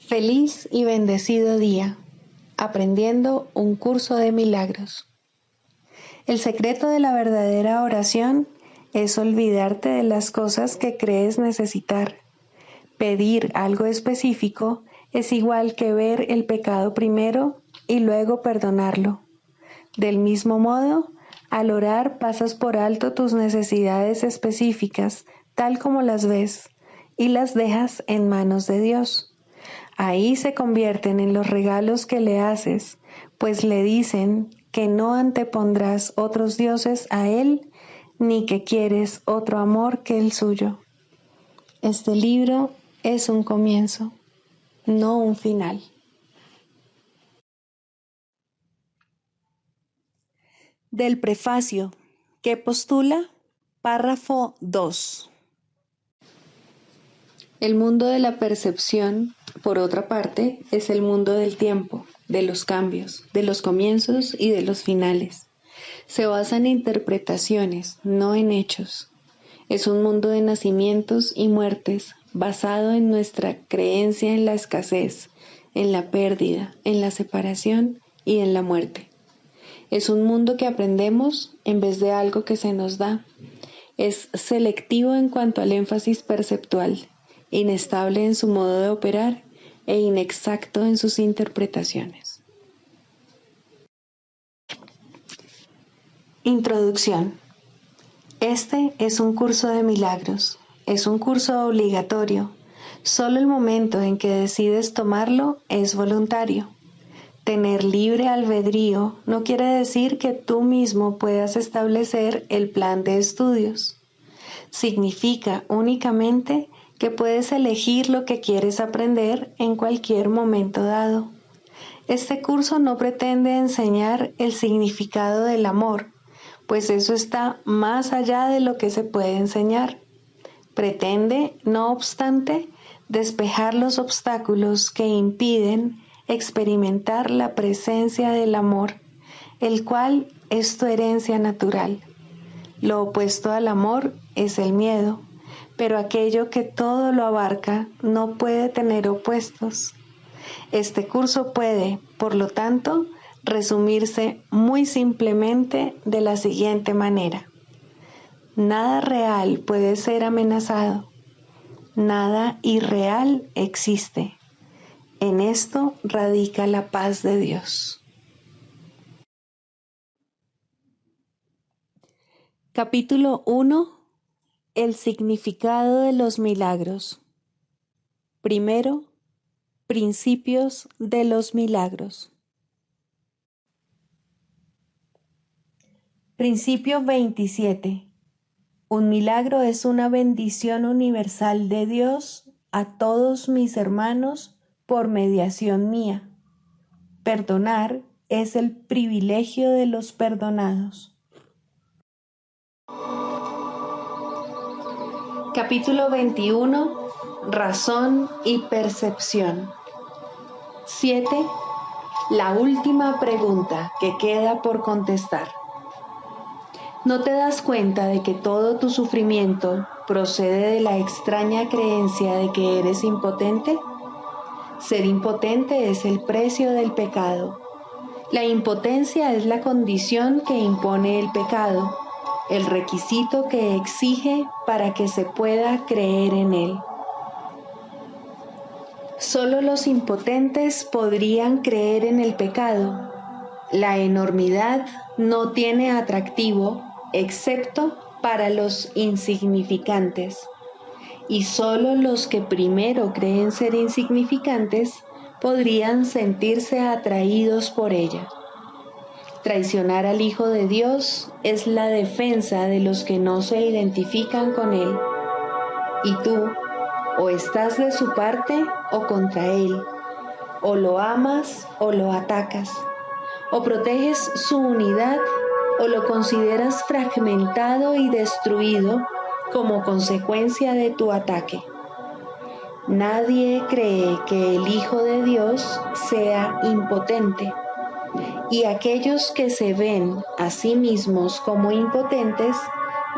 Feliz y bendecido día, aprendiendo un curso de milagros. El secreto de la verdadera oración es olvidarte de las cosas que crees necesitar. Pedir algo específico es igual que ver el pecado primero y luego perdonarlo. Del mismo modo, al orar pasas por alto tus necesidades específicas, tal como las ves, y las dejas en manos de Dios. Ahí se convierten en los regalos que le haces, pues le dicen que no antepondrás otros dioses a Él, ni que quieres otro amor que el suyo. Este libro es un comienzo, no un final. Del prefacio, que postula, párrafo 2. El mundo de la percepción, por otra parte, es el mundo del tiempo, de los cambios, de los comienzos y de los finales. Se basa en interpretaciones, no en hechos. Es un mundo de nacimientos y muertes, basado en nuestra creencia en la escasez, en la pérdida, en la separación y en la muerte. Es un mundo que aprendemos en vez de algo que se nos da. Es selectivo en cuanto al énfasis perceptual, inestable en su modo de operar e inexacto en sus interpretaciones. Introducción. Este es un curso de milagros. Es un curso obligatorio. Solo el momento en que decides tomarlo es voluntario. Tener libre albedrío no quiere decir que tú mismo puedas establecer el plan de estudios. Significa únicamente que puedes elegir lo que quieres aprender en cualquier momento dado. Este curso no pretende enseñar el significado del amor, pues eso está más allá de lo que se puede enseñar. Pretende, no obstante, despejar los obstáculos que impiden experimentar la presencia del amor, el cual es tu herencia natural. Lo opuesto al amor es el miedo, pero aquello que todo lo abarca no puede tener opuestos. Este curso puede, por lo tanto, resumirse muy simplemente de la siguiente manera. Nada real puede ser amenazado. Nada irreal existe. En esto radica la paz de Dios. Capítulo 1. El significado de los milagros. Primero, principios de los milagros. Principio 27. Un milagro es una bendición universal de Dios a todos mis hermanos por mediación mía. Perdonar es el privilegio de los perdonados. Capítulo 21. Razón y percepción. 7. La última pregunta que queda por contestar. ¿No te das cuenta de que todo tu sufrimiento procede de la extraña creencia de que eres impotente? Ser impotente es el precio del pecado. La impotencia es la condición que impone el pecado, el requisito que exige para que se pueda creer en él. Solo los impotentes podrían creer en el pecado. La enormidad no tiene atractivo excepto para los insignificantes, y solo los que primero creen ser insignificantes podrían sentirse atraídos por ella. Traicionar al Hijo de Dios es la defensa de los que no se identifican con Él. Y tú, o estás de su parte o contra Él, o lo amas o lo atacas, o proteges su unidad o lo consideras fragmentado y destruido como consecuencia de tu ataque. Nadie cree que el Hijo de Dios sea impotente, y aquellos que se ven a sí mismos como impotentes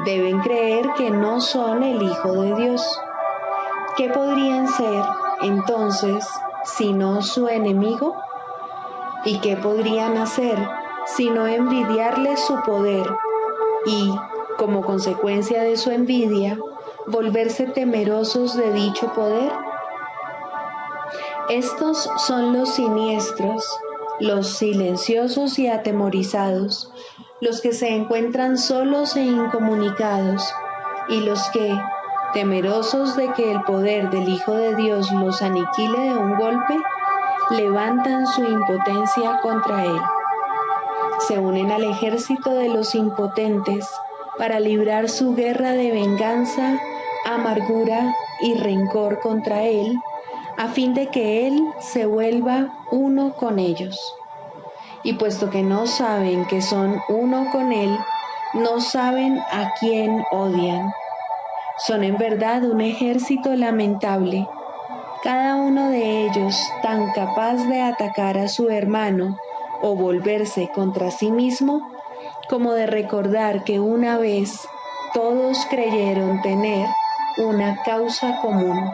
deben creer que no son el Hijo de Dios. ¿Qué podrían ser, entonces, sino su enemigo? ¿Y qué podrían hacer sino envidiarle su poder y, como consecuencia de su envidia, volverse temerosos de dicho poder? Estos son los siniestros, los silenciosos y atemorizados, los que se encuentran solos e incomunicados, y los que, temerosos de que el poder del Hijo de Dios los aniquile de un golpe, levantan su impotencia contra él. Se unen al ejército de los impotentes para librar su guerra de venganza, amargura y rencor contra él, a fin de que él se vuelva uno con ellos. Y puesto que no saben que son uno con él, no saben a quién odian. Son en verdad un ejército lamentable, cada uno de ellos tan capaz de atacar a su hermano o volverse contra sí mismo, como de recordar que una vez todos creyeron tener una causa común.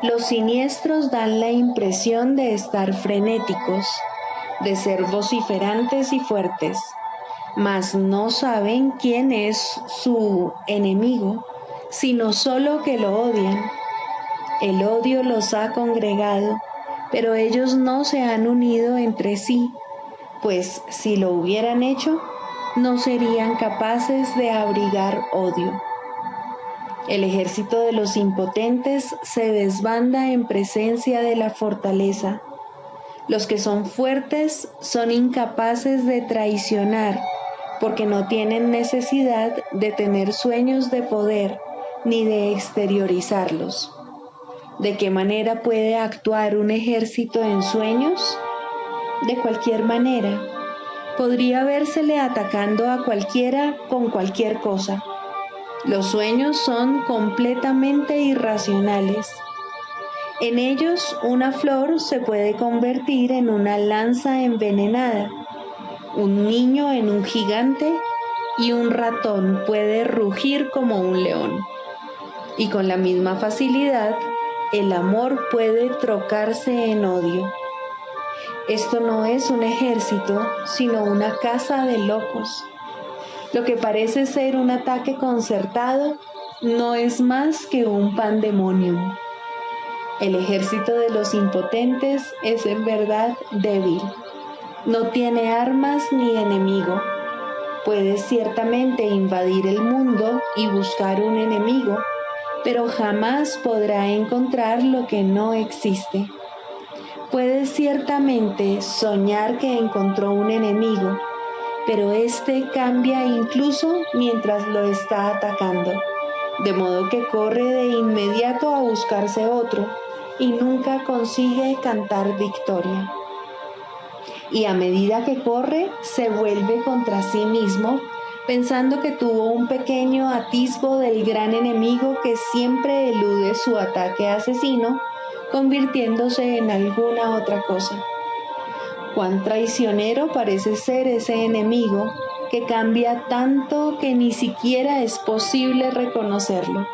Los siniestros dan la impresión de estar frenéticos, de ser vociferantes y fuertes, mas no saben quién es su enemigo, sino solo que lo odian. El odio los ha congregado, pero ellos no se han unido entre sí, pues si lo hubieran hecho, no serían capaces de abrigar odio. El ejército de los impotentes se desbanda en presencia de la fortaleza. Los que son fuertes son incapaces de traicionar, porque no tienen necesidad de tener sueños de poder ni de exteriorizarlos. ¿De qué manera puede actuar un ejército en sueños? De cualquier manera. Podría vérsele atacando a cualquiera con cualquier cosa. Los sueños son completamente irracionales. En ellos, una flor se puede convertir en una lanza envenenada, un niño en un gigante y un ratón puede rugir como un león. Y con la misma facilidad, el amor puede trocarse en odio. Esto no es un ejército, sino una caza de locos. Lo que parece ser un ataque concertado no es más que un pandemonium. El ejército de los impotentes es en verdad débil. No tiene armas ni enemigo. Puede ciertamente invadir el mundo y buscar un enemigo, pero jamás podrá encontrar lo que no existe. Puede ciertamente soñar que encontró un enemigo, pero éste cambia incluso mientras lo está atacando, de modo que corre de inmediato a buscarse otro y nunca consigue cantar victoria. Y a medida que corre, se vuelve contra sí mismo, pensando que tuvo un pequeño atisbo del gran enemigo que siempre elude su ataque asesino, convirtiéndose en alguna otra cosa. Cuán traicionero parece ser ese enemigo que cambia tanto que ni siquiera es posible reconocerlo.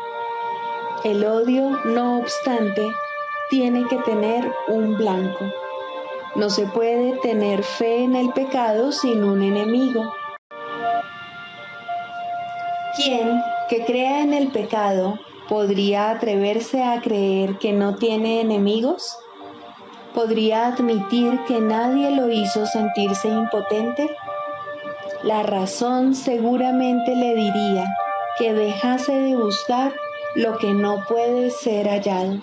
El odio, no obstante, tiene que tener un blanco. No se puede tener fe en el pecado sin un enemigo. ¿Quién que crea en el pecado podría atreverse a creer que no tiene enemigos? ¿Podría admitir que nadie lo hizo sentirse impotente? La razón seguramente le diría que dejase de buscar lo que no puede ser hallado.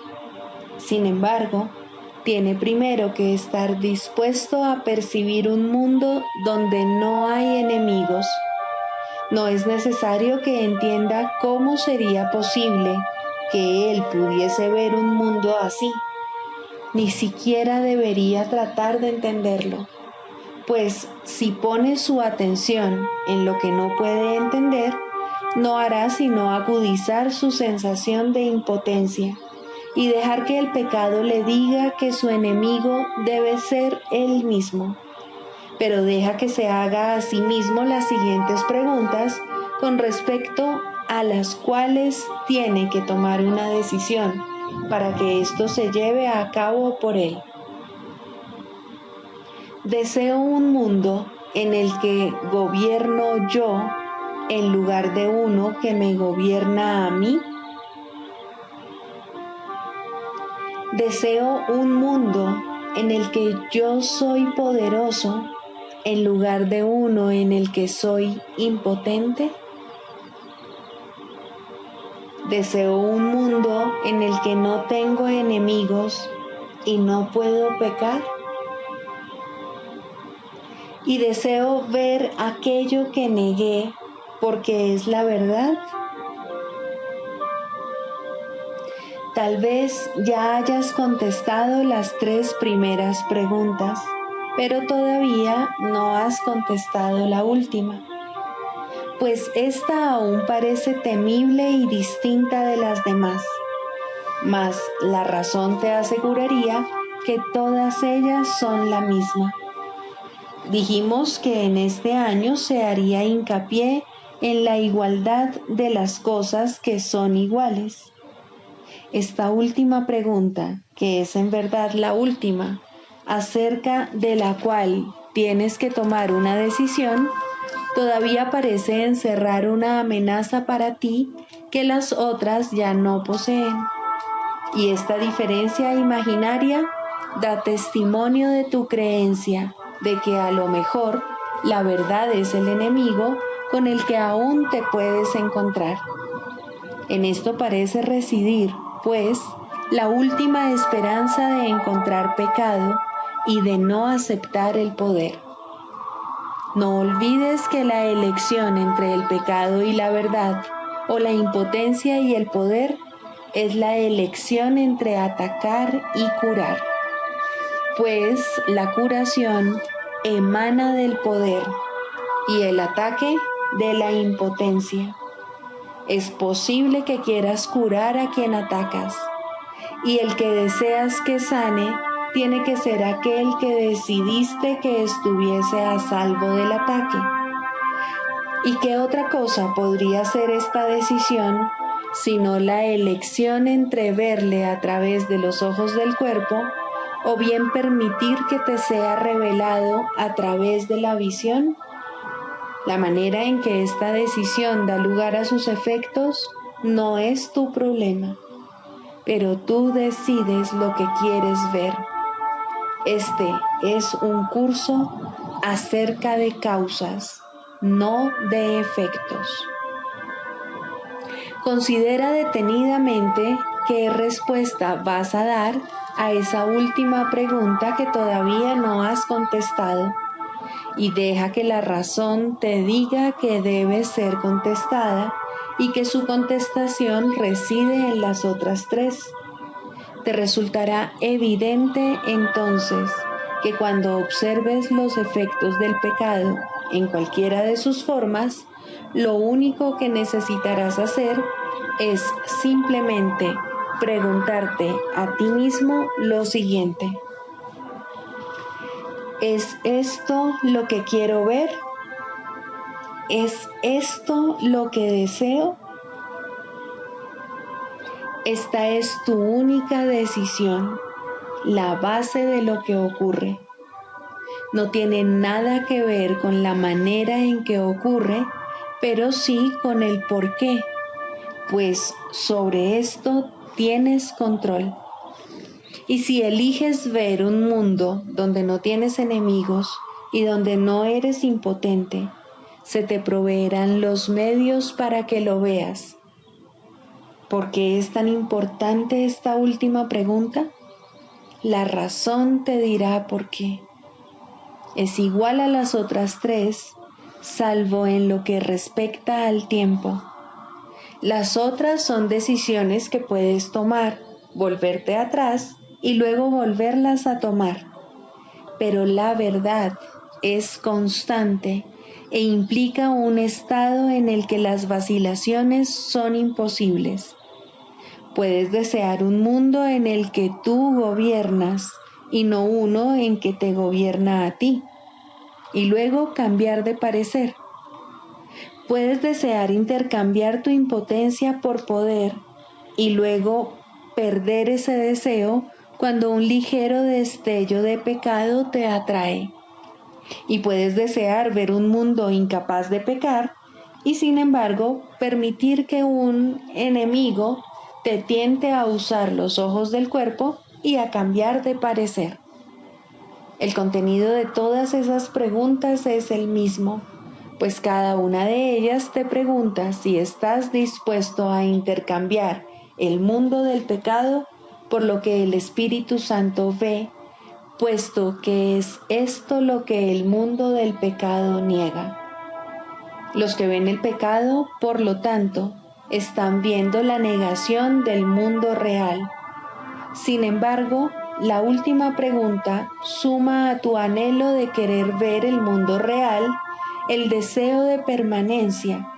Sin embargo, tiene primero que estar dispuesto a percibir un mundo donde no hay enemigos. No es necesario que entienda cómo sería posible que él pudiese ver un mundo así. Ni siquiera debería tratar de entenderlo, pues si pone su atención en lo que no puede entender, no hará sino agudizar su sensación de impotencia y dejar que el pecado le diga que su enemigo debe ser él mismo. Pero deja que se haga a sí mismo las siguientes preguntas con respecto a las cuales tiene que tomar una decisión, para que esto se lleve a cabo por él. Deseo un mundo en el que gobierno yo en lugar de uno que me gobierna a mí. Deseo un mundo en el que yo soy poderoso en lugar de uno en el que soy impotente. Deseo un mundo en el que no tengo enemigos y no puedo pecar. Y deseo ver aquello que negué porque es la verdad. Tal vez ya hayas contestado las 3 primeras preguntas, pero todavía no has contestado la última, pues esta aún parece temible y distinta de las demás, mas la razón te aseguraría que todas ellas son la misma. Dijimos que en este año se haría hincapié en la igualdad de las cosas que son iguales. Esta última pregunta, que es en verdad la última, acerca de la cual tienes que tomar una decisión, todavía parece encerrar una amenaza para ti que las otras ya no poseen. Y esta diferencia imaginaria da testimonio de tu creencia de que a lo mejor la verdad es el enemigo con el que aún te puedes encontrar. En esto parece residir, pues, la última esperanza de encontrar pecado y de no aceptar el poder. No olvides que la elección entre el pecado y la verdad, o la impotencia y el poder, es la elección entre atacar y curar, pues la curación emana del poder y el ataque de la impotencia. Es posible que quieras curar a quien atacas, y el que deseas que sane tiene que ser aquel que decidiste que estuviese a salvo del ataque. ¿Y qué otra cosa podría ser esta decisión sino la elección entre verle a través de los ojos del cuerpo o bien permitir que te sea revelado a través de la visión? La manera en que esta decisión da lugar a sus efectos no es tu problema, pero tú decides lo que quieres ver. Este es un curso acerca de causas, no de efectos. Considera detenidamente qué respuesta vas a dar a esa última pregunta que todavía no has contestado y deja que la razón te diga que debe ser contestada y que su contestación reside en las otras 3. Te resultará evidente entonces que cuando observes los efectos del pecado en cualquiera de sus formas, lo único que necesitarás hacer es simplemente preguntarte a ti mismo lo siguiente: ¿es esto lo que quiero ver? ¿Es esto lo que deseo? Esta es tu única decisión, la base de lo que ocurre. No tiene nada que ver con la manera en que ocurre, pero sí con el por qué, pues sobre esto tienes control. Y si eliges ver un mundo donde no tienes enemigos y donde no eres impotente, se te proveerán los medios para que lo veas. ¿Por qué es tan importante esta última pregunta? La razón te dirá por qué. Es igual a las otras 3, salvo en lo que respecta al tiempo. Las otras son decisiones que puedes tomar, volverte atrás y luego volverlas a tomar. Pero la verdad es constante e implica un estado en el que las vacilaciones son imposibles. Puedes desear un mundo en el que tú gobiernas y no uno en que te gobierna a ti, y luego cambiar de parecer. Puedes desear intercambiar tu impotencia por poder y luego perder ese deseo cuando un ligero destello de pecado te atrae. Y puedes desear ver un mundo incapaz de pecar y sin embargo permitir que un enemigo te tiente a usar los ojos del cuerpo y a cambiar de parecer. El contenido de todas esas preguntas es el mismo, pues cada una de ellas te pregunta si estás dispuesto a intercambiar el mundo del pecado por lo que el Espíritu Santo ve, puesto que es esto lo que el mundo del pecado niega. Los que ven el pecado, por lo tanto, están viendo la negación del mundo real. Sin embargo, la última pregunta suma a tu anhelo de querer ver el mundo real el deseo de permanencia,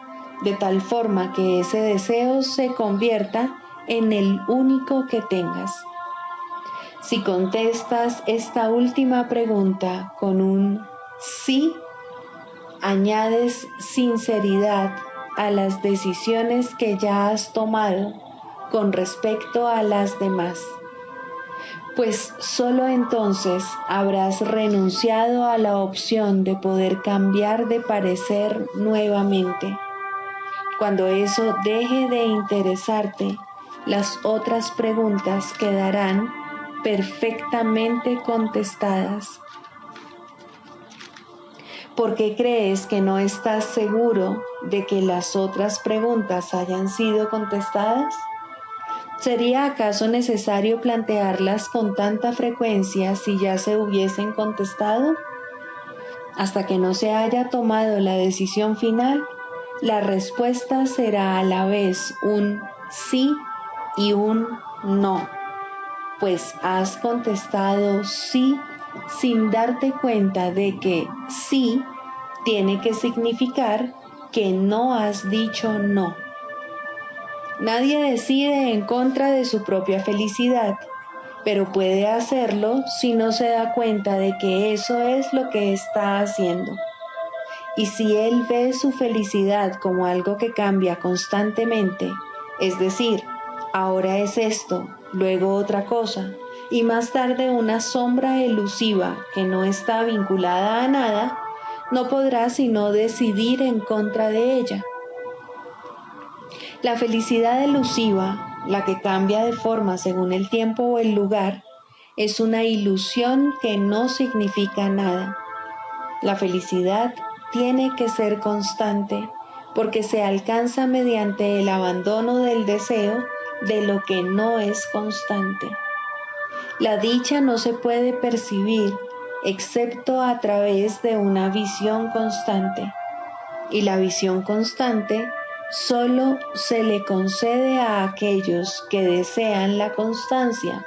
de tal forma que ese deseo se convierta en el único que tengas. Si contestas esta última pregunta con un sí, añades sinceridad a las decisiones que ya has tomado con respecto a las demás, pues solo entonces habrás renunciado a la opción de poder cambiar de parecer nuevamente. Cuando eso deje de interesarte, las otras preguntas quedarán perfectamente contestadas. ¿Por qué crees que no estás seguro de que las otras preguntas hayan sido contestadas? ¿Sería acaso necesario plantearlas con tanta frecuencia si ya se hubiesen contestado? Hasta que no se haya tomado la decisión final, la respuesta será a la vez un sí y un no, pues has contestado sí sin darte cuenta de que sí tiene que significar que no has dicho no. Nadie decide en contra de su propia felicidad, pero puede hacerlo si no se da cuenta de que eso es lo que está haciendo. Y si él ve su felicidad como algo que cambia constantemente, es decir, ahora es esto, luego otra cosa, y más tarde una sombra elusiva que no está vinculada a nada, no podrá sino decidir en contra de ella. La felicidad elusiva, la que cambia de forma según el tiempo o el lugar, es una ilusión que no significa nada. La felicidad tiene que ser constante porque se alcanza mediante el abandono del deseo de lo que no es constante. La dicha no se puede percibir excepto a través de una visión constante, y la visión constante solo se le concede a aquellos que desean la constancia.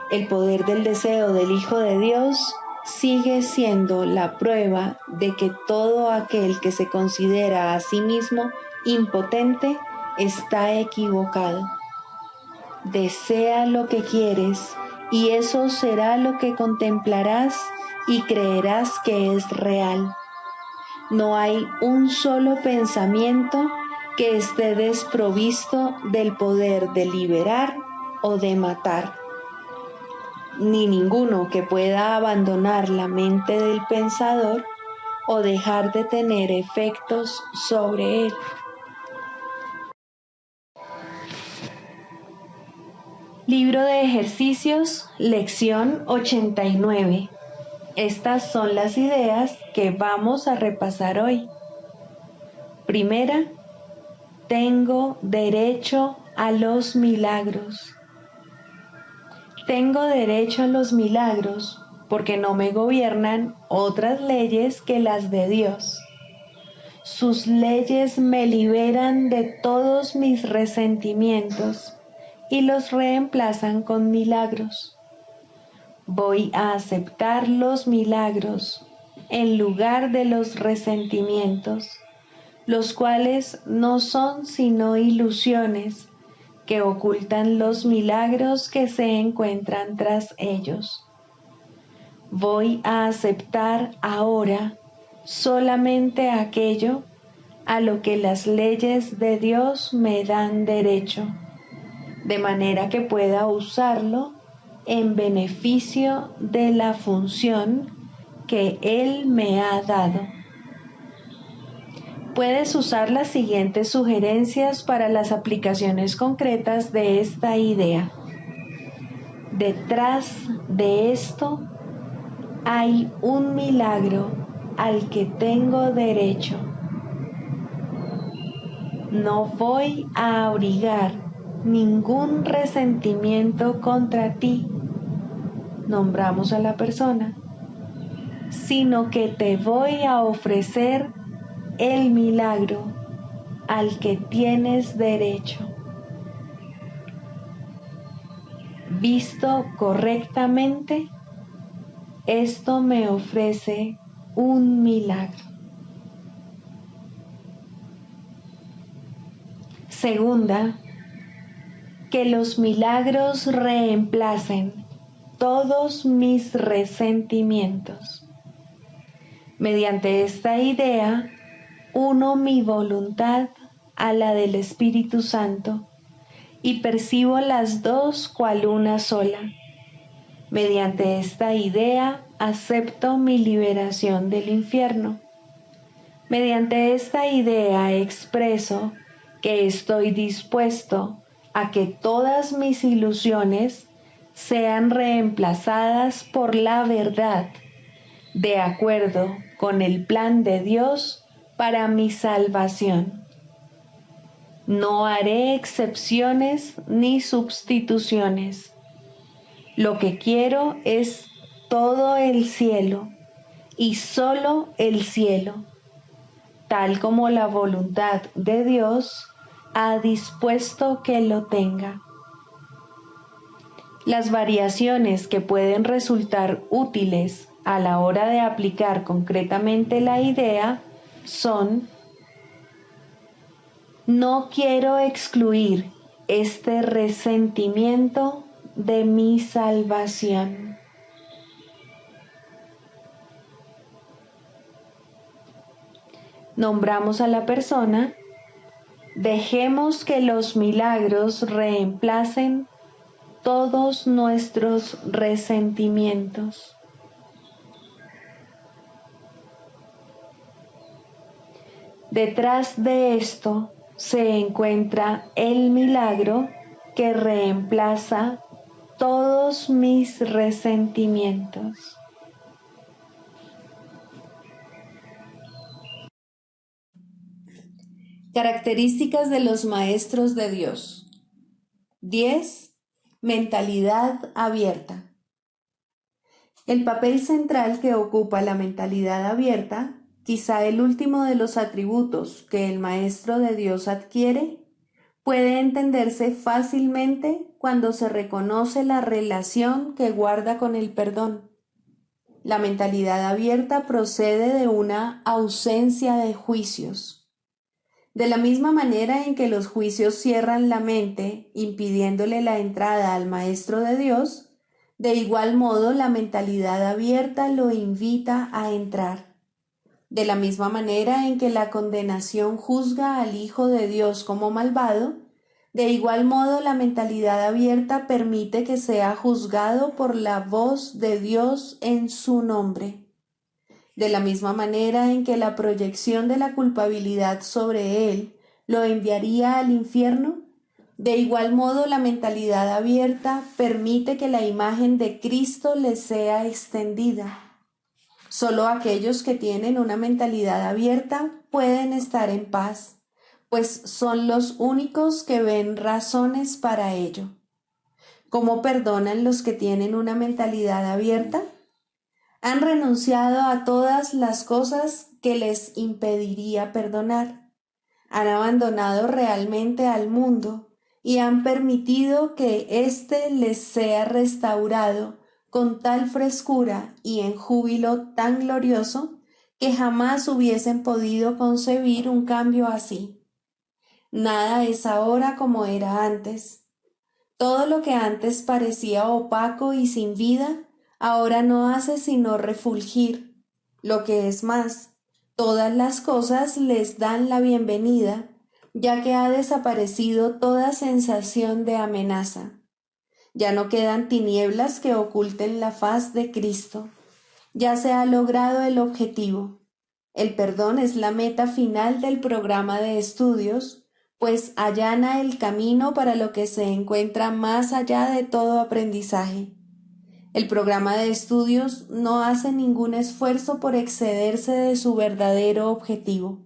El poder del deseo del Hijo de Dios sigue siendo la prueba de que todo aquel que se considera a sí mismo impotente está equivocado. Desea lo que quieres y eso será lo que contemplarás y creerás que es real. No hay un solo pensamiento que esté desprovisto del poder de liberar o de matar, ni ninguno que pueda abandonar la mente del pensador o dejar de tener efectos sobre él. Libro de ejercicios, lección 89. Estas son las ideas que vamos a repasar hoy. Primera, tengo derecho a los milagros. Tengo derecho a los milagros porque no me gobiernan otras leyes que las de Dios. Sus leyes me liberan de todos mis resentimientos y los reemplazan con milagros. Voy a aceptar los milagros en lugar de los resentimientos, los cuales no son sino ilusiones que ocultan los milagros que se encuentran tras ellos. Voy a aceptar ahora solamente aquello a lo que las leyes de Dios me dan derecho. de manera que pueda usarlo en beneficio de la función que Él me ha dado. Puedes usar las siguientes sugerencias para las aplicaciones concretas de esta idea. Detrás de esto hay un milagro al que tengo derecho. No voy a abrigar ningún resentimiento contra ti, nombramos a la persona, sino que te voy a ofrecer el milagro al que tienes derecho. Visto correctamente, esto me ofrece un milagro. Segunda, que los milagros reemplacen todos mis resentimientos. Mediante esta idea, uno mi voluntad a la del Espíritu Santo y percibo las dos cual una sola. Mediante esta idea acepto mi liberación del infierno. Mediante esta idea expreso que estoy dispuesto a que todas mis ilusiones sean reemplazadas por la verdad, de acuerdo con el plan de Dios para mi salvación. No haré excepciones ni sustituciones. Lo que quiero es todo el cielo y solo el cielo, tal como la voluntad de Dios ha dispuesto que lo tenga. Las variaciones que pueden resultar útiles a la hora de aplicar concretamente la idea son: no quiero excluir este resentimiento de mi salvación. Nombramos a la persona. Dejemos que los milagros reemplacen todos nuestros resentimientos. Detrás de esto se encuentra el milagro que reemplaza todos mis resentimientos. Características de los maestros de Dios. 10. Mentalidad abierta. El papel central que ocupa la mentalidad abierta, quizá el último de los atributos que el maestro de Dios adquiere, puede entenderse fácilmente cuando se reconoce la relación que guarda con el perdón. La mentalidad abierta procede de una ausencia de juicios. De la misma manera en que los juicios cierran la mente, impidiéndole la entrada al Maestro de Dios, de igual modo la mentalidad abierta lo invita a entrar. De la misma manera en que la condenación juzga al Hijo de Dios como malvado, de igual modo la mentalidad abierta permite que sea juzgado por la voz de Dios en su nombre. De la misma manera en que la proyección de la culpabilidad sobre él lo enviaría al infierno, de igual modo la mentalidad abierta permite que la imagen de Cristo le sea extendida. Solo aquellos que tienen una mentalidad abierta pueden estar en paz, pues son los únicos que ven razones para ello. ¿Cómo perdonan los que tienen una mentalidad abierta? Han renunciado a todas las cosas que les impediría perdonar. Han abandonado realmente al mundo y han permitido que éste les sea restaurado con tal frescura y en júbilo tan glorioso que jamás hubiesen podido concebir un cambio así. Nada es ahora como era antes. Todo lo que antes parecía opaco y sin vida, ahora no hace sino refulgir. Lo que es más, todas las cosas les dan la bienvenida, ya que ha desaparecido toda sensación de amenaza. Ya no quedan tinieblas que oculten la faz de Cristo. Ya se ha logrado el objetivo. El perdón es la meta final del programa de estudios, pues allana el camino para lo que se encuentra más allá de todo aprendizaje. El programa de estudios no hace ningún esfuerzo por excederse de su verdadero objetivo.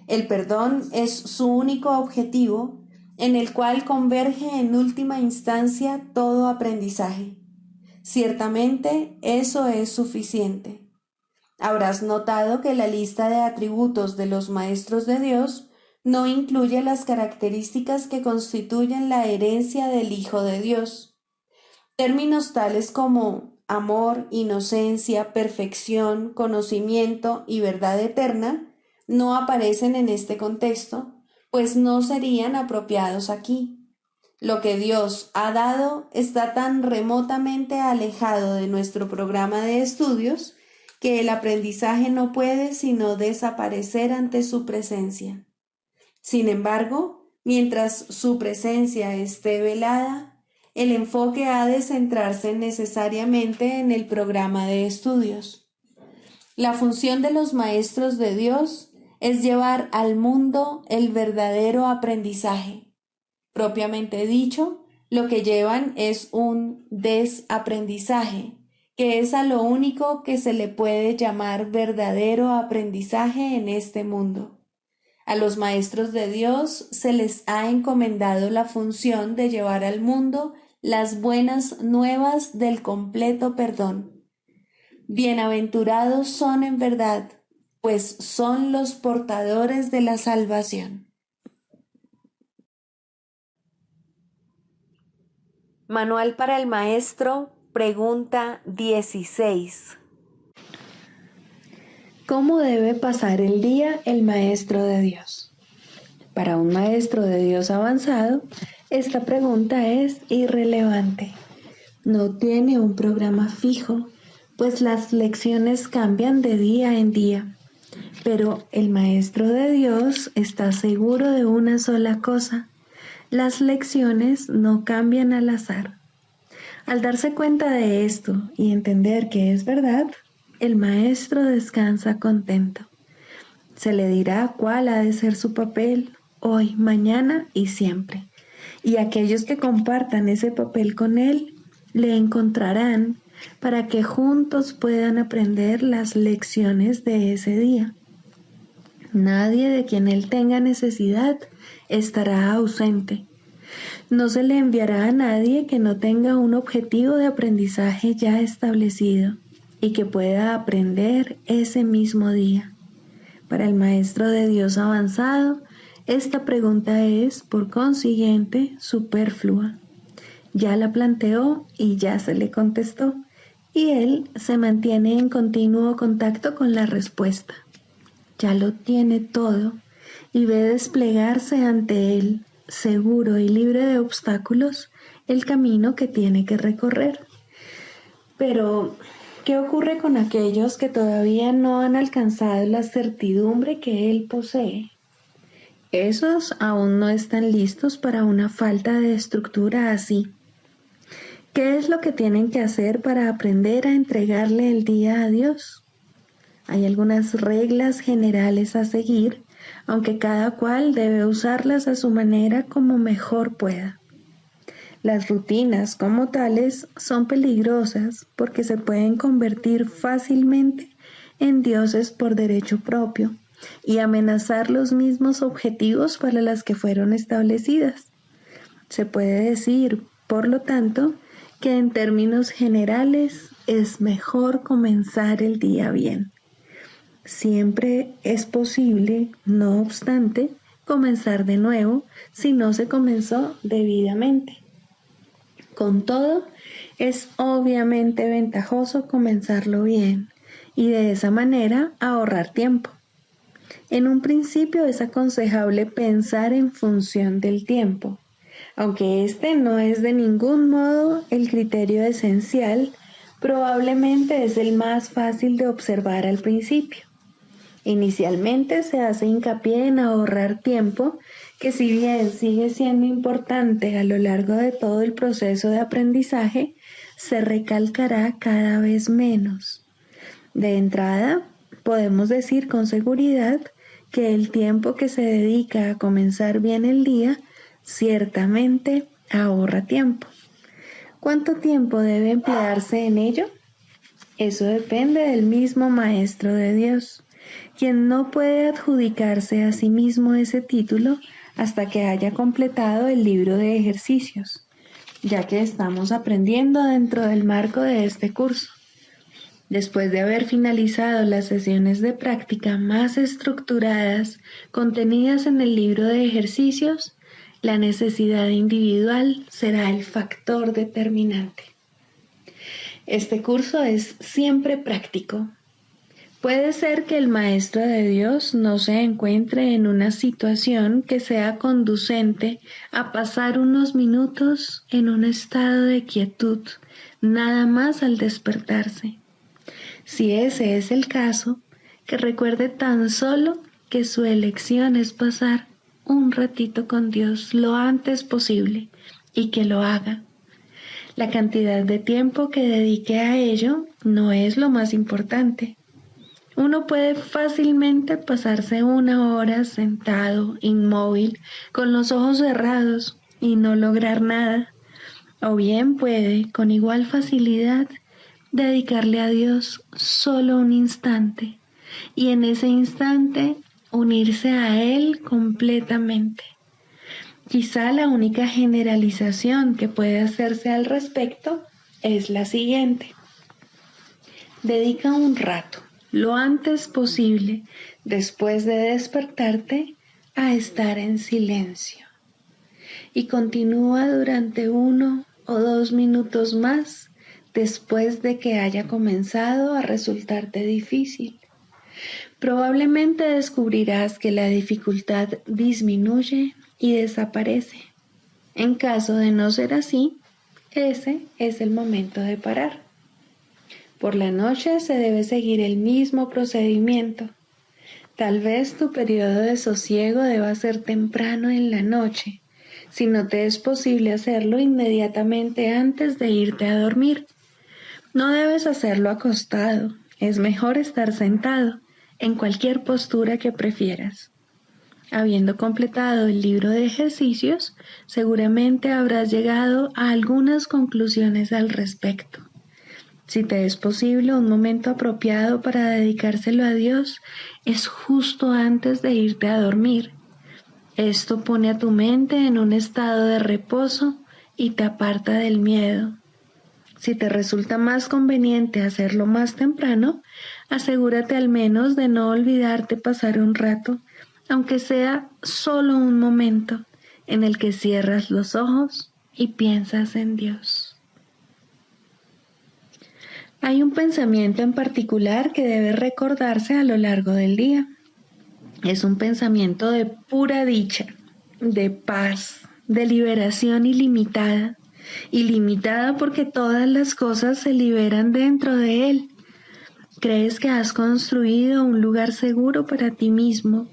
El perdón es su único objetivo, en el cual converge en última instancia todo aprendizaje. Ciertamente eso es suficiente. Habrás notado que la lista de atributos de los maestros de Dios no incluye las características que constituyen la herencia del Hijo de Dios. Términos tales como amor, inocencia, perfección, conocimiento y verdad eterna no aparecen en este contexto, pues no serían apropiados aquí. Lo que Dios ha dado está tan remotamente alejado de nuestro programa de estudios que el aprendizaje no puede sino desaparecer ante su presencia. Sin embargo, mientras su presencia esté velada, el enfoque ha de centrarse necesariamente en el programa de estudios. La función de los maestros de Dios es llevar al mundo el verdadero aprendizaje. Propiamente dicho, lo que llevan es un desaprendizaje, que es a lo único que se le puede llamar verdadero aprendizaje en este mundo. A los maestros de Dios se les ha encomendado la función de llevar al mundo las buenas nuevas del completo perdón. Bienaventurados son en verdad, pues son los portadores de la salvación. Manual para el Maestro, pregunta 16. ¿Cómo debe pasar el día el Maestro de Dios? Para un Maestro de Dios avanzado, esta pregunta es irrelevante. No tiene un programa fijo, pues las lecciones cambian de día en día. Pero el Maestro de Dios está seguro de una sola cosa: las lecciones no cambian al azar. Al darse cuenta de esto y entender que es verdad, el maestro descansa contento. Se le dirá cuál ha de ser su papel hoy, mañana y siempre. Y aquellos que compartan ese papel con él, le encontrarán para que juntos puedan aprender las lecciones de ese día. Nadie de quien él tenga necesidad estará ausente. No se le enviará a nadie que no tenga un objetivo de aprendizaje ya establecido y que pueda aprender ese mismo día. Para el Maestro de Dios avanzado, esta pregunta es, por consiguiente, superflua. Ya la planteó y ya se le contestó, y él se mantiene en continuo contacto con la respuesta. Ya lo tiene todo y ve desplegarse ante él, seguro y libre de obstáculos, el camino que tiene que recorrer. Pero, ¿qué ocurre con aquellos que todavía no han alcanzado la certidumbre que él posee? Esos aún no están listos para una falta de estructura así. ¿Qué es lo que tienen que hacer para aprender a entregarle el día a Dios? Hay algunas reglas generales a seguir, aunque cada cual debe usarlas a su manera como mejor pueda. Las rutinas como tales son peligrosas porque se pueden convertir fácilmente en dioses por derecho propio y amenazar los mismos objetivos para los que fueron establecidas. Se puede decir, por lo tanto, que en términos generales es mejor comenzar el día bien. Siempre es posible, no obstante, comenzar de nuevo si no se comenzó debidamente. Con todo, es obviamente ventajoso comenzarlo bien y de esa manera ahorrar tiempo. En un principio es aconsejable pensar en función del tiempo, aunque este no es de ningún modo el criterio esencial, probablemente es el más fácil de observar al principio. Inicialmente se hace hincapié en ahorrar tiempo, que si bien sigue siendo importante a lo largo de todo el proceso de aprendizaje, se recalcará cada vez menos. De entrada, podemos decir con seguridad que el tiempo que se dedica a comenzar bien el día ciertamente ahorra tiempo. ¿Cuánto tiempo debe emplearse en ello? Eso depende del mismo Maestro de Dios, quien no puede adjudicarse a sí mismo ese título hasta que haya completado el libro de ejercicios, ya que estamos aprendiendo dentro del marco de este curso. Después de haber finalizado las sesiones de práctica más estructuradas contenidas en el libro de ejercicios, la necesidad individual será el factor determinante. Este curso es siempre práctico. Puede ser que el Maestro de Dios no se encuentre en una situación que sea conducente a pasar unos minutos en un estado de quietud, nada más al despertarse. Si ese es el caso, que recuerde tan solo que su elección es pasar un ratito con Dios lo antes posible y que lo haga. La cantidad de tiempo que dedique a ello no es lo más importante. Uno puede fácilmente pasarse 1 hora sentado, inmóvil, con los ojos cerrados y no lograr nada. O bien puede, con igual facilidad, dedicarle a Dios solo un instante y en ese instante unirse a Él completamente. Quizá la única generalización que puede hacerse al respecto es la siguiente. Dedica un rato, lo antes posible, después de despertarte, a estar en silencio. Y continúa durante 1 o 2 minutos más después de que haya comenzado a resultarte difícil. Probablemente descubrirás que la dificultad disminuye y desaparece. En caso de no ser así, ese es el momento de parar. Por la noche se debe seguir el mismo procedimiento. Tal vez tu periodo de sosiego deba ser temprano en la noche, si no te es posible hacerlo inmediatamente antes de irte a dormir. No debes hacerlo acostado, es mejor estar sentado, en cualquier postura que prefieras. Habiendo completado el libro de ejercicios, seguramente habrás llegado a algunas conclusiones al respecto. Si te es posible, un momento apropiado para dedicárselo a Dios es justo antes de irte a dormir. Esto pone a tu mente en un estado de reposo y te aparta del miedo. Si te resulta más conveniente hacerlo más temprano, asegúrate al menos de no olvidarte pasar un rato, aunque sea solo un momento, en el que cierras los ojos y piensas en Dios. Hay un pensamiento en particular que debe recordarse a lo largo del día. Es un pensamiento de pura dicha, de paz, de liberación ilimitada. Ilimitada porque todas las cosas se liberan dentro de él. Crees que has construido un lugar seguro para ti mismo.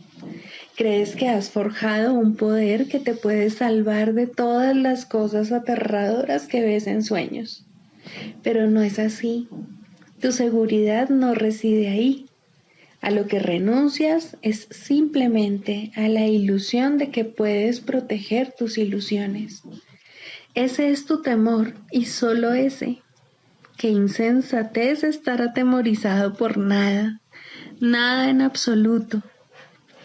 Crees que has forjado un poder que te puede salvar de todas las cosas aterradoras que ves en sueños. Pero no es así. Tu seguridad no reside ahí. A lo que renuncias es simplemente a la ilusión de que puedes proteger tus ilusiones. Ese es tu temor y solo ese. Qué insensatez estar atemorizado por nada, nada en absoluto.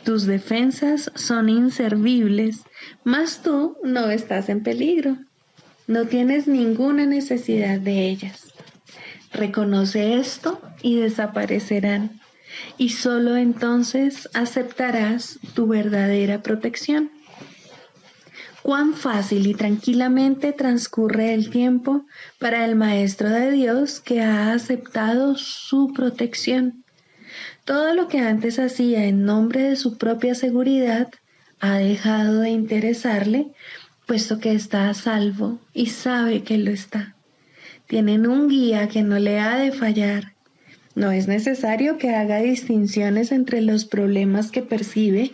Tus defensas son inservibles, mas tú no estás en peligro. No tienes ninguna necesidad de ellas. Reconoce esto y desaparecerán, y solo entonces aceptarás tu verdadera protección. Cuán fácil y tranquilamente transcurre el tiempo para el Maestro de Dios que ha aceptado su protección. Todo lo que antes hacía en nombre de su propia seguridad ha dejado de interesarle, puesto que está a salvo y sabe que lo está. Tienen un guía que no le ha de fallar, No es necesario que haga distinciones entre los problemas que percibe,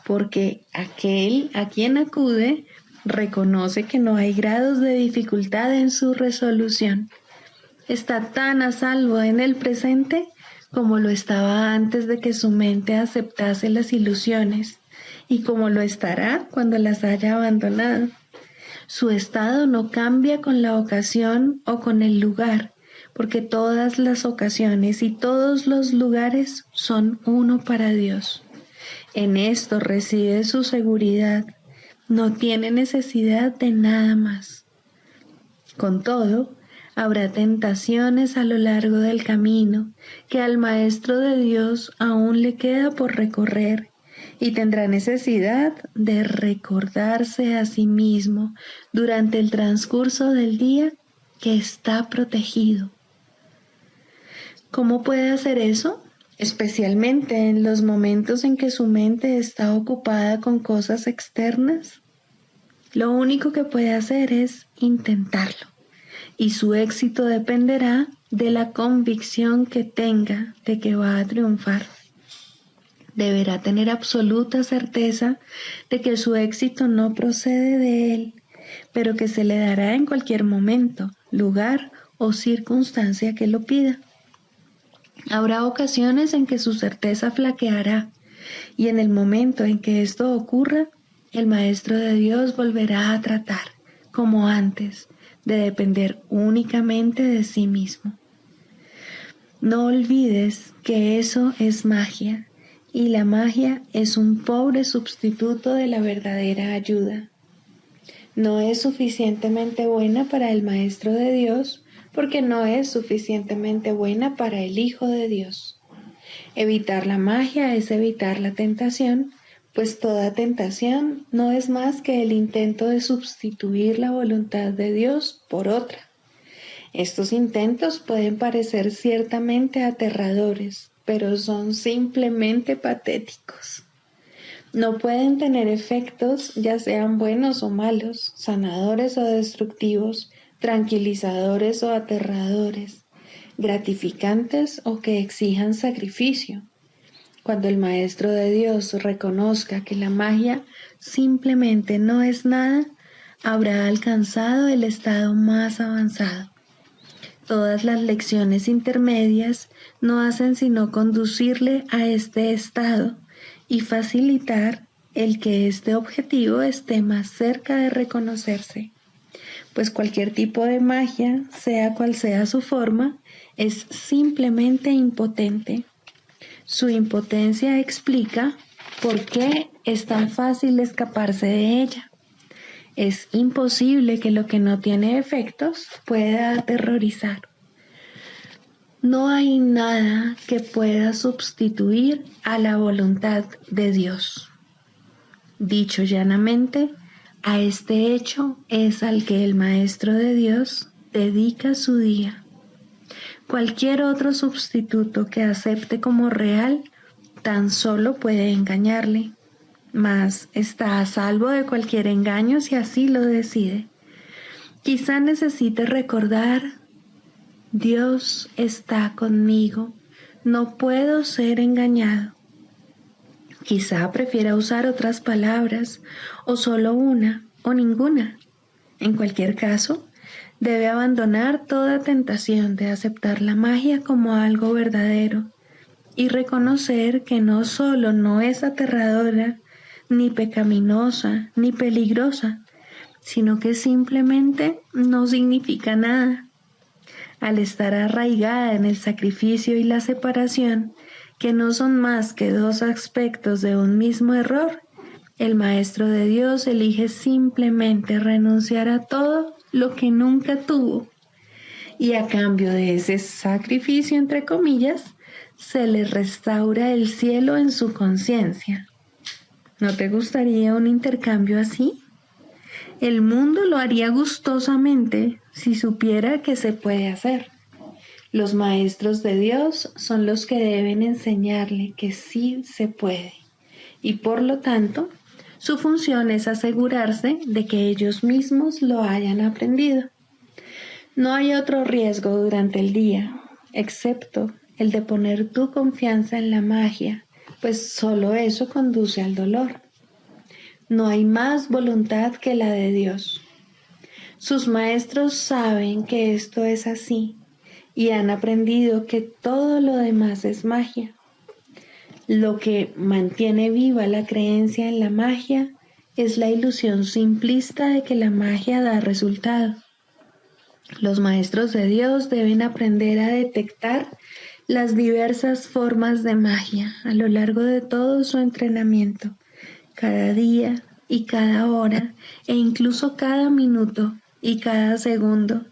porque aquel a quien acude reconoce que no hay grados de dificultad en su resolución. Está tan a salvo en el presente como lo estaba antes de que su mente aceptase las ilusiones, y como lo estará cuando las haya abandonado. Su estado no cambia con la ocasión o con el lugar, porque todas las ocasiones y todos los lugares son uno para Dios. En esto reside su seguridad. No tiene necesidad de nada más. Con todo, habrá tentaciones a lo largo del camino que al Maestro de Dios aún le queda por recorrer, y tendrá necesidad de recordarse a sí mismo durante el transcurso del día que está protegido. ¿Cómo puede hacer eso? Especialmente en los momentos en que su mente está ocupada con cosas externas. Lo único que puede hacer es intentarlo, y su éxito dependerá de la convicción que tenga de que va a triunfar. Deberá tener absoluta certeza de que su éxito no procede de él, pero que se le dará en cualquier momento, lugar o circunstancia que lo pida. Habrá ocasiones en que su certeza flaqueará, y en el momento en que esto ocurra, el Maestro de Dios volverá a tratar, como antes, de depender únicamente de sí mismo. No olvides que eso es magia, y la magia es un pobre sustituto de la verdadera ayuda. No es suficientemente buena para el Maestro de Dios, porque no es suficientemente buena para el Hijo de Dios. Evitar la magia es evitar la tentación, pues toda tentación no es más que el intento de sustituir la voluntad de Dios por otra. Estos intentos pueden parecer ciertamente aterradores, pero son simplemente patéticos. No pueden tener efectos, ya sean buenos o malos, sanadores o destructivos, tranquilizadores o aterradores, gratificantes o que exijan sacrificio. Cuando el Maestro de Dios reconozca que la magia simplemente no es nada, habrá alcanzado el estado más avanzado. Todas las lecciones intermedias no hacen sino conducirle a este estado y facilitar el que este objetivo esté más cerca de reconocerse, pues cualquier tipo de magia, sea cual sea su forma, es simplemente impotente. Su impotencia explica por qué es tan fácil escaparse de ella. Es imposible que lo que no tiene efectos pueda aterrorizar. No hay nada que pueda sustituir a la voluntad de Dios. Dicho llanamente, a este hecho es al que el Maestro de Dios dedica su día. Cualquier otro sustituto que acepte como real tan solo puede engañarle, mas está a salvo de cualquier engaño si así lo decide. Quizá necesite recordar: Dios está conmigo, no puedo ser engañado. Quizá prefiera usar otras palabras, o solo una, o ninguna. En cualquier caso, debe abandonar toda tentación de aceptar la magia como algo verdadero y reconocer que no solo no es aterradora, ni pecaminosa, ni peligrosa, sino que simplemente no significa nada. Al estar arraigada en el sacrificio y la separación, que no son más que dos aspectos de un mismo error, el Maestro de Dios elige simplemente renunciar a todo lo que nunca tuvo, y a cambio de ese sacrificio, entre comillas, se le restaura el cielo en su conciencia. ¿No te gustaría un intercambio así? El mundo lo haría gustosamente si supiera que se puede hacer. Los maestros de Dios son los que deben enseñarle que sí se puede, y por lo tanto, su función es asegurarse de que ellos mismos lo hayan aprendido. No hay otro riesgo durante el día, excepto el de poner tu confianza en la magia, pues solo eso conduce al dolor. No hay más voluntad que la de Dios. Sus maestros saben que esto es así y han aprendido que todo lo demás es magia. Lo que mantiene viva la creencia en la magia es la ilusión simplista de que la magia da resultado. Los maestros de Dios deben aprender a detectar las diversas formas de magia a lo largo de todo su entrenamiento, cada día y cada hora, e incluso cada minuto y cada segundo,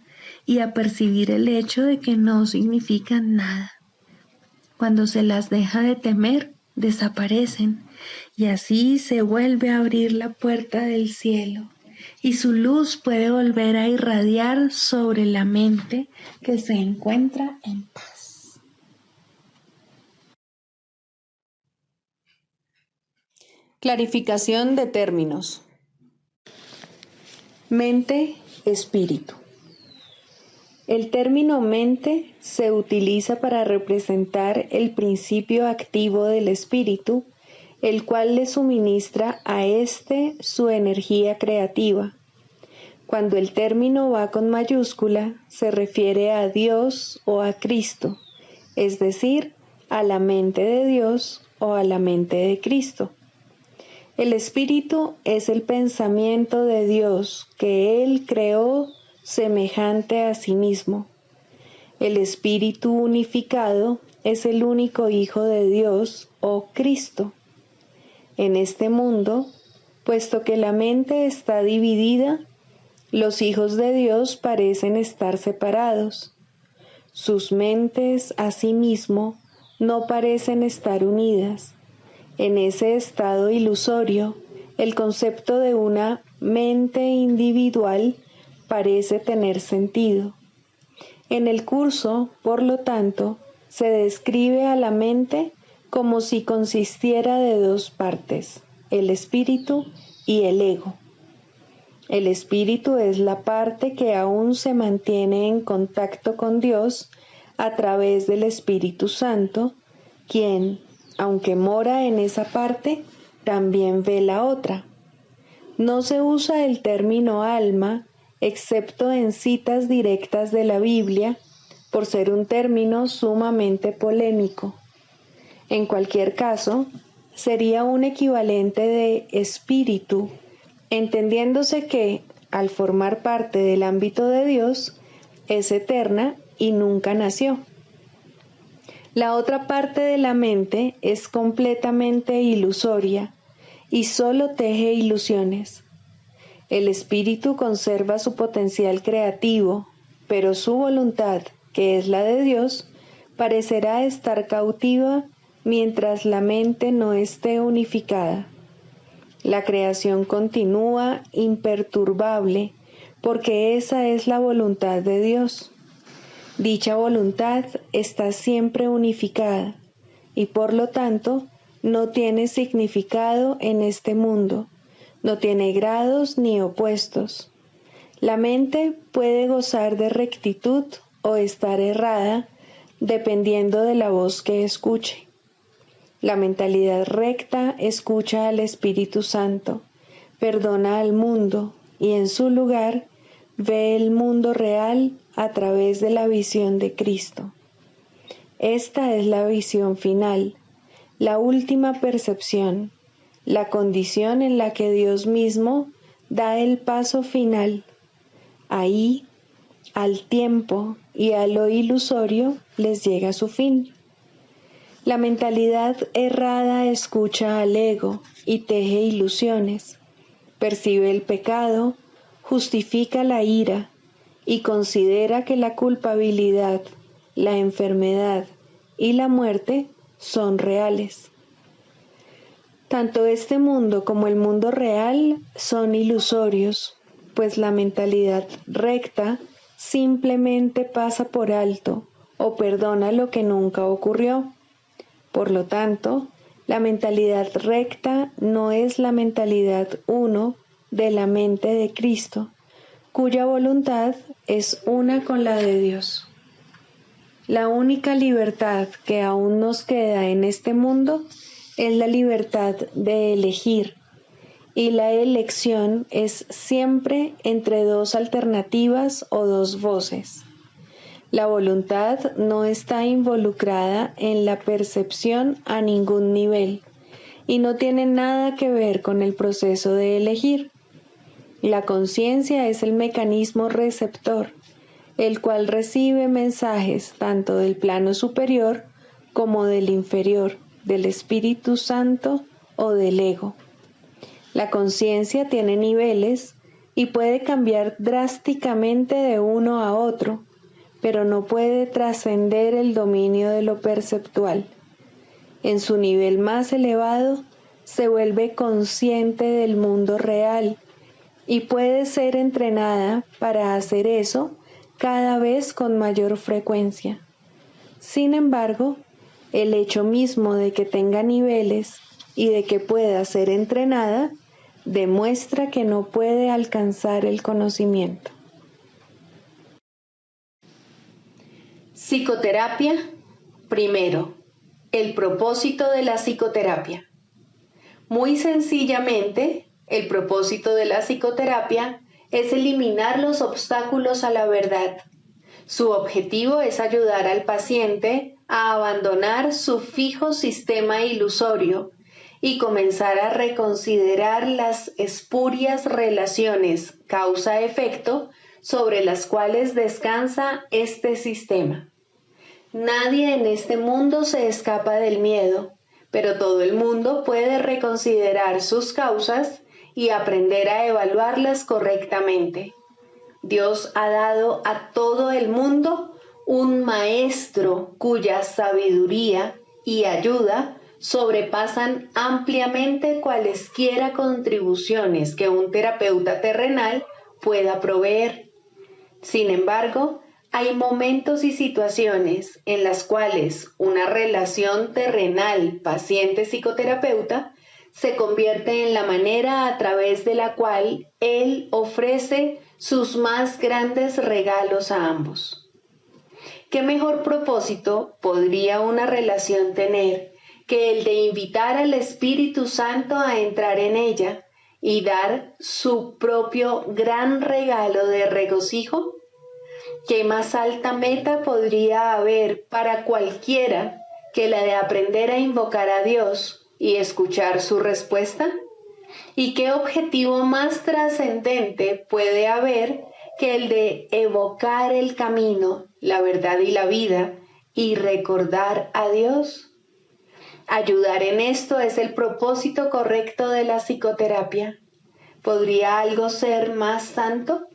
y a percibir el hecho de que no significan nada. Cuando se las deja de temer, desaparecen, y así se vuelve a abrir la puerta del cielo, y su luz puede volver a irradiar sobre la mente que se encuentra en paz. Clarificación de términos. Mente, espíritu. El término mente se utiliza para representar el principio activo del espíritu, el cual le suministra a éste su energía creativa. Cuando el término va con mayúscula, se refiere a Dios o a Cristo, es decir, a la mente de Dios o a la mente de Cristo. El espíritu es el pensamiento de Dios que Él creó semejante a sí mismo. El espíritu unificado es el único Hijo de Dios o Cristo. En este mundo, puesto que la mente está dividida, los hijos de Dios parecen estar separados. Sus mentes, asimismo, no parecen estar unidas. En ese estado ilusorio, el concepto de una mente individual parece tener sentido. En el curso, por lo tanto, se describe a la mente como si consistiera de dos partes, el espíritu y el ego. El espíritu es la parte que aún se mantiene en contacto con Dios a través del Espíritu Santo, quien, aunque mora en esa parte, también ve la otra. No se usa el término alma, excepto en citas directas de la Biblia, por ser un término sumamente polémico. En cualquier caso, sería un equivalente de espíritu, entendiéndose que, al formar parte del ámbito de Dios, es eterna y nunca nació. La otra parte de la mente es completamente ilusoria y solo teje ilusiones. El espíritu conserva su potencial creativo, pero su voluntad, que es la de Dios, parecerá estar cautiva mientras la mente no esté unificada. La creación continúa imperturbable porque esa es la voluntad de Dios. Dicha voluntad está siempre unificada y por lo tanto no tiene significado en este mundo, no tiene grados ni opuestos. La mente puede gozar de rectitud o estar errada dependiendo de la voz que escuche. La mentalidad recta escucha al Espíritu Santo, perdona al mundo y en su lugar ve el mundo real a través de la visión de Cristo. Esta es la visión final, la última percepción, la condición en la que Dios mismo da el paso final. Ahí, al tiempo y a lo ilusorio les llega su fin. La mentalidad errada escucha al ego y teje ilusiones, percibe el pecado, justifica la ira y considera que la culpabilidad, la enfermedad y la muerte son reales. Tanto este mundo como el mundo real son ilusorios, pues la mentalidad recta simplemente pasa por alto o perdona lo que nunca ocurrió. Por lo tanto, la mentalidad recta no es la mentalidad uno de la mente de Cristo, cuya voluntad es una con la de Dios. La única libertad que aún nos queda en este mundo es la libertad de elegir, y la elección es siempre entre dos alternativas o dos voces. La voluntad no está involucrada en la percepción a ningún nivel y no tiene nada que ver con el proceso de elegir. La conciencia es el mecanismo receptor, el cual recibe mensajes tanto del plano superior como del inferior, del Espíritu Santo o del ego. La conciencia tiene niveles y puede cambiar drásticamente de uno a otro, pero no puede trascender el dominio de lo perceptual. En su nivel más elevado, se vuelve consciente del mundo real y puede ser entrenada para hacer eso cada vez con mayor frecuencia. Sin embargo, el hecho mismo de que tenga niveles y de que pueda ser entrenada demuestra que no puede alcanzar el conocimiento. Psicoterapia. Primero, el propósito de la psicoterapia. Muy sencillamente, el propósito de la psicoterapia es eliminar los obstáculos a la verdad. Su objetivo es ayudar al paciente a abandonar su fijo sistema ilusorio y comenzar a reconsiderar las espurias relaciones causa-efecto sobre las cuales descansa este sistema. Nadie en este mundo se escapa del miedo, pero todo el mundo puede reconsiderar sus causas y aprender a evaluarlas correctamente. Dios ha dado a todo el mundo un maestro cuya sabiduría y ayuda sobrepasan ampliamente cualesquiera contribuciones que un terapeuta terrenal pueda proveer. Sin embargo, hay momentos y situaciones en las cuales una relación terrenal paciente-psicoterapeuta se convierte en la manera a través de la cual él ofrece sus más grandes regalos a ambos. ¿Qué mejor propósito podría una relación tener que el de invitar al Espíritu Santo a entrar en ella y dar su propio gran regalo de regocijo? ¿Qué más alta meta podría haber para cualquiera que la de aprender a invocar a Dios y escuchar su respuesta? ¿Y qué objetivo más trascendente puede haber que el de evocar el camino, la verdad y la vida y recordar a Dios? Ayudar en esto es el propósito correcto de la psicoterapia. ¿Podría algo ser más santo?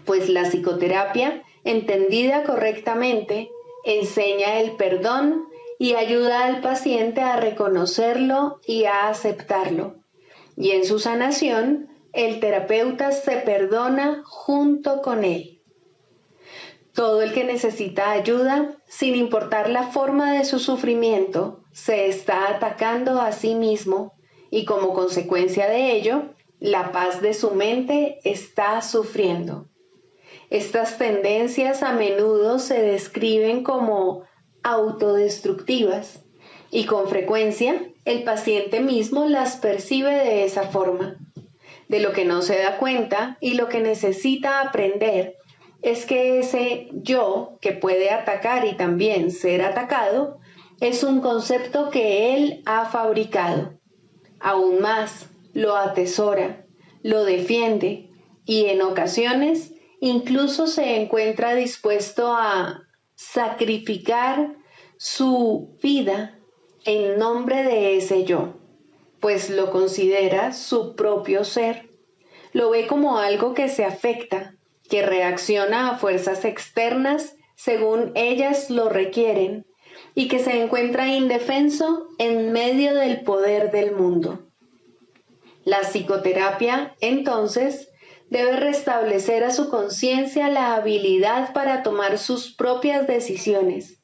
Pues la psicoterapia, entendida correctamente, enseña el perdón y ayuda al paciente a reconocerlo y a aceptarlo. Y en su sanación, el terapeuta se perdona junto con él. Todo el que necesita ayuda, sin importar la forma de su sufrimiento, se está atacando a sí mismo y como consecuencia de ello, la paz de su mente está sufriendo. Estas tendencias a menudo se describen como autodestructivas y con frecuencia el paciente mismo las percibe de esa forma. De lo que no se da cuenta y lo que necesita aprender es que ese yo que puede atacar y también ser atacado es un concepto que él ha fabricado. Aún más, lo atesora, lo defiende y en ocasiones incluso se encuentra dispuesto a sacrificar su vida en nombre de ese yo, pues lo considera su propio ser. Lo ve como algo que se afecta, que reacciona a fuerzas externas según ellas lo requieren y que se encuentra indefenso en medio del poder del mundo. La psicoterapia, entonces, debe restablecer a su conciencia la habilidad para tomar sus propias decisiones.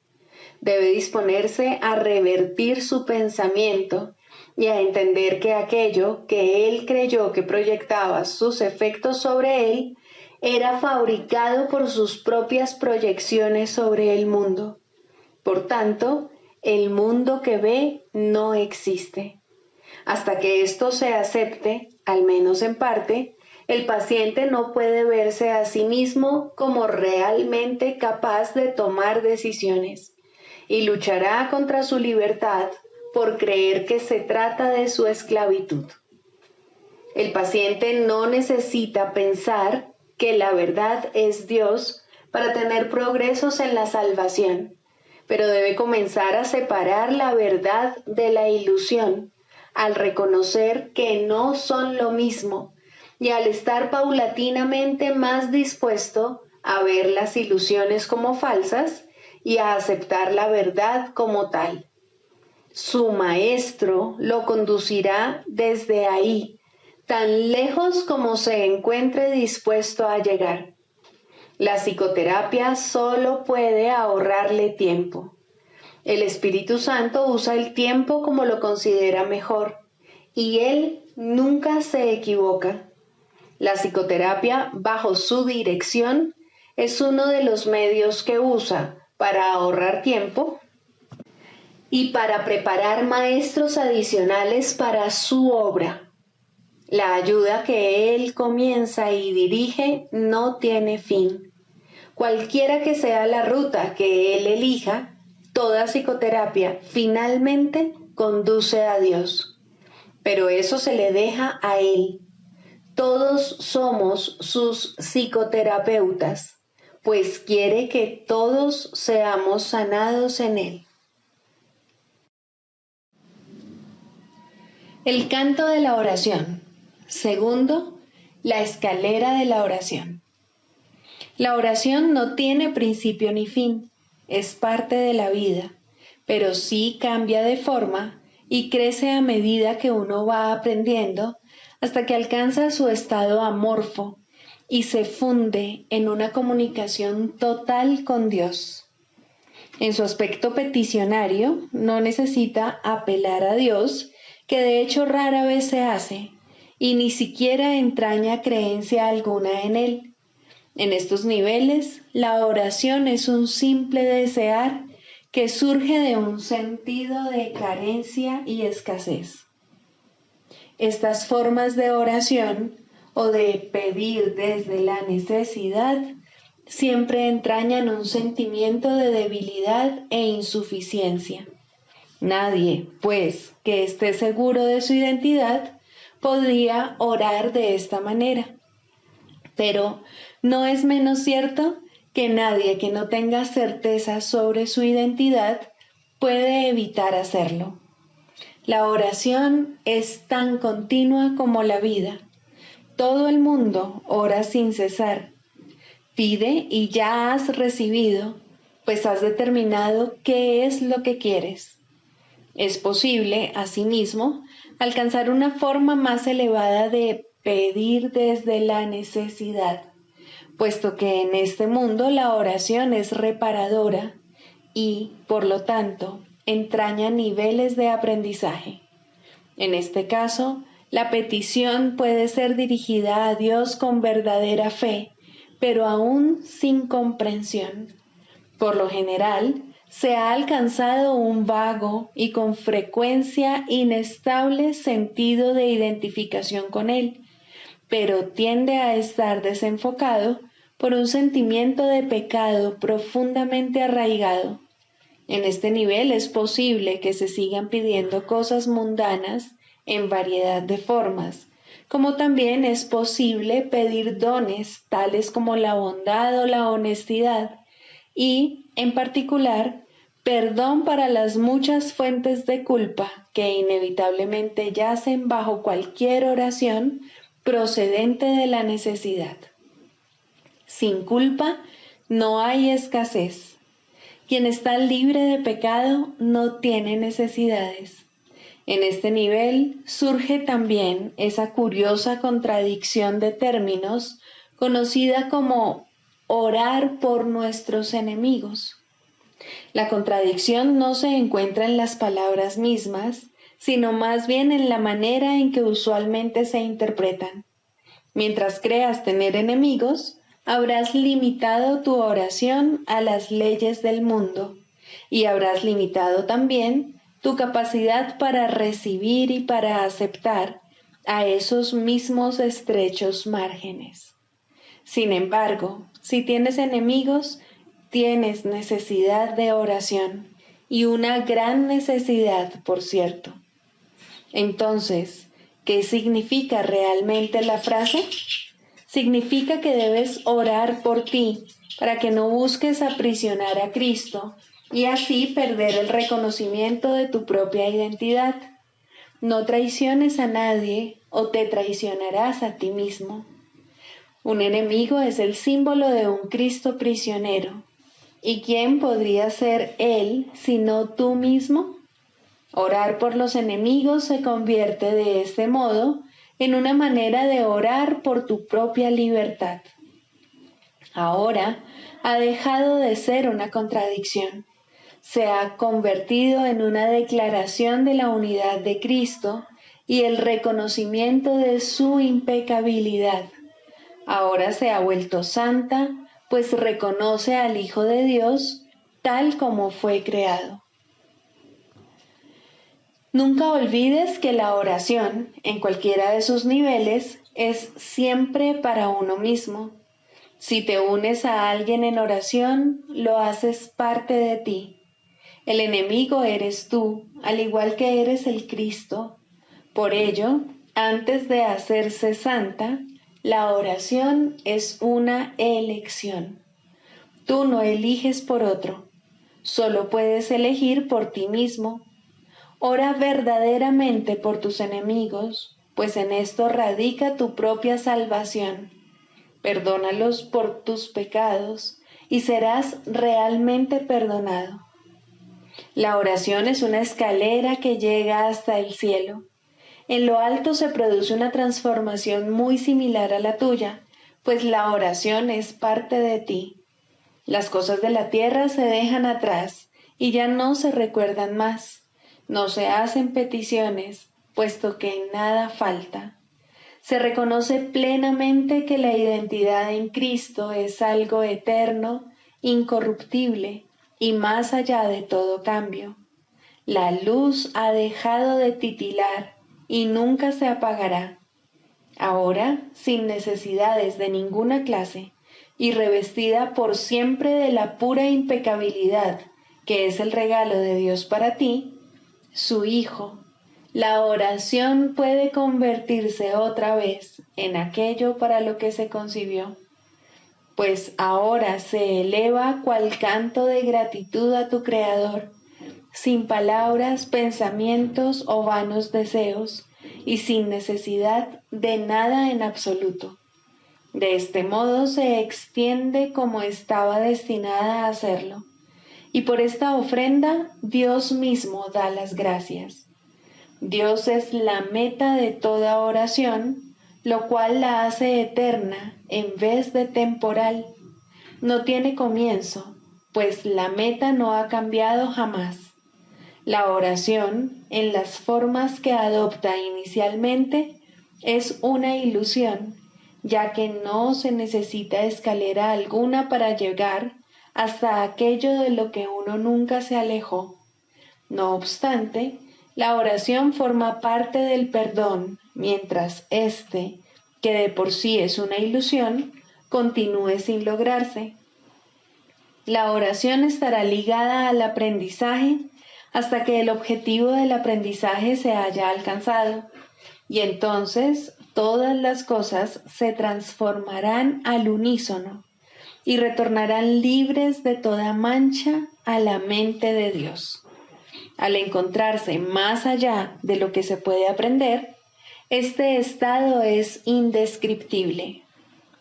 Debe disponerse a revertir su pensamiento y a entender que aquello que él creyó que proyectaba sus efectos sobre él era fabricado por sus propias proyecciones sobre el mundo. Por tanto, el mundo que ve no existe. Hasta que esto se acepte, al menos en parte, el paciente no puede verse a sí mismo como realmente capaz de tomar decisiones y luchará contra su libertad por creer que se trata de su esclavitud. El paciente no necesita pensar que la verdad es Dios para tener progresos en la salvación, pero debe comenzar a separar la verdad de la ilusión al reconocer que no son lo mismo y al estar paulatinamente más dispuesto a ver las ilusiones como falsas y a aceptar la verdad como tal. Su maestro lo conducirá desde ahí, tan lejos como se encuentre dispuesto a llegar. La psicoterapia solo puede ahorrarle tiempo. El Espíritu Santo usa el tiempo como lo considera mejor, y Él nunca se equivoca. La psicoterapia, bajo su dirección, es uno de los medios que usa para ahorrar tiempo y para preparar maestros adicionales para su obra. La ayuda que Él comienza y dirige no tiene fin. Cualquiera que sea la ruta que Él elija, toda psicoterapia finalmente conduce a Dios. Pero eso se le deja a Él. Todos somos sus psicoterapeutas, pues quiere que todos seamos sanados en Él. El canto de la oración. Segundo, la escalera de la oración. La oración no tiene principio ni fin, es parte de la vida, pero sí cambia de forma y crece a medida que uno va aprendiendo hasta que alcanza su estado amorfo y se funde en una comunicación total con Dios. En su aspecto peticionario, no necesita apelar a Dios, que de hecho rara vez se hace, y ni siquiera entraña creencia alguna en Él. En estos niveles, la oración es un simple desear que surge de un sentido de carencia y escasez. Estas formas de oración o de pedir desde la necesidad siempre entrañan un sentimiento de debilidad e insuficiencia. Nadie, pues, que esté seguro de su identidad, podría orar de esta manera. Pero no es menos cierto que nadie que no tenga certeza sobre su identidad puede evitar hacerlo. La oración es tan continua como la vida. Todo el mundo ora sin cesar. Pide y ya has recibido, pues has determinado qué es lo que quieres. Es posible, asimismo, alcanzar una forma más elevada de pedir desde la necesidad, puesto que en este mundo la oración es reparadora y, por lo tanto, entraña niveles de aprendizaje. En este caso, la petición puede ser dirigida a Dios con verdadera fe, pero aún sin comprensión. Por lo general, se ha alcanzado un vago y con frecuencia inestable sentido de identificación con Él, pero tiende a estar desenfocado por un sentimiento de pecado profundamente arraigado. En este nivel es posible que se sigan pidiendo cosas mundanas en variedad de formas, como también es posible pedir dones tales como la bondad o la honestidad y, en particular, perdón para las muchas fuentes de culpa que inevitablemente yacen bajo cualquier oración procedente de la necesidad. Sin culpa no hay escasez. Quien está libre de pecado no tiene necesidades. En este nivel surge también esa curiosa contradicción de términos conocida como orar por nuestros enemigos. La contradicción no se encuentra en las palabras mismas, sino más bien en la manera en que usualmente se interpretan. Mientras creas tener enemigos, habrás limitado tu oración a las leyes del mundo y habrás limitado también tu capacidad para recibir y para aceptar a esos mismos estrechos márgenes. Sin embargo, si tienes enemigos, tienes necesidad de oración y una gran necesidad, por cierto. Entonces, ¿qué significa realmente la frase? Significa que debes orar por ti para que no busques aprisionar a Cristo y así perder el reconocimiento de tu propia identidad. No traiciones a nadie o te traicionarás a ti mismo. Un enemigo es el símbolo de un Cristo prisionero. ¿Y quién podría ser él sino tú mismo? Orar por los enemigos se convierte de este modo en una manera de orar por tu propia libertad. Ahora ha dejado de ser una contradicción. Se ha convertido en una declaración de la unidad de Cristo y el reconocimiento de su impecabilidad. Ahora se ha vuelto santa, pues reconoce al Hijo de Dios tal como fue creado. Nunca olvides que la oración, en cualquiera de sus niveles, es siempre para uno mismo. Si te unes a alguien en oración, lo haces parte de ti. El enemigo eres tú, al igual que eres el Cristo. Por ello, antes de hacerse santa, la oración es una elección. Tú no eliges por otro, solo puedes elegir por ti mismo. Ora verdaderamente por tus enemigos, pues en esto radica tu propia salvación. Perdónalos por tus pecados y serás realmente perdonado. La oración es una escalera que llega hasta el cielo. En lo alto se produce una transformación muy similar a la tuya, pues la oración es parte de ti. Las cosas de la tierra se dejan atrás y ya no se recuerdan más. No se hacen peticiones, puesto que nada falta. Se reconoce plenamente que la identidad en Cristo es algo eterno, incorruptible y más allá de todo cambio. La luz ha dejado de titilar y nunca se apagará. Ahora, sin necesidades de ninguna clase y revestida por siempre de la pura impecabilidad que es el regalo de Dios para ti, su Hijo, la oración puede convertirse otra vez en aquello para lo que se concibió, pues ahora se eleva cual canto de gratitud a tu Creador, sin palabras, pensamientos o vanos deseos, y sin necesidad de nada en absoluto. De este modo se extiende como estaba destinada a hacerlo, y por esta ofrenda Dios mismo da las gracias. Dios es la meta de toda oración, lo cual la hace eterna en vez de temporal. No tiene comienzo, pues la meta no ha cambiado jamás. La oración, en las formas que adopta inicialmente, es una ilusión, ya que no se necesita escalera alguna para llegar hasta aquello de lo que uno nunca se alejó. No obstante, la oración forma parte del perdón, mientras éste, que de por sí es una ilusión, continúe sin lograrse. La oración estará ligada al aprendizaje hasta que el objetivo del aprendizaje se haya alcanzado, y entonces todas las cosas se transformarán al unísono y retornarán libres de toda mancha a la mente de Dios. Al encontrarse más allá de lo que se puede aprender, este estado es indescriptible.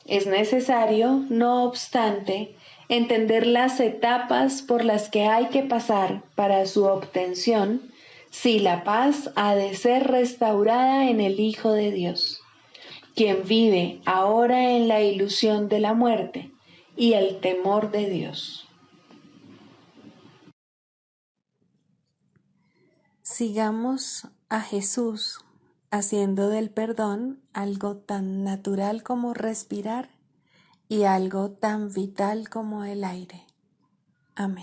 Es necesario, no obstante, entender las etapas por las que hay que pasar para su obtención, si la paz ha de ser restaurada en el Hijo de Dios, quien vive ahora en la ilusión de la muerte y el temor de Dios. Sigamos a Jesús haciendo del perdón algo tan natural como respirar y algo tan vital como el aire. Amén.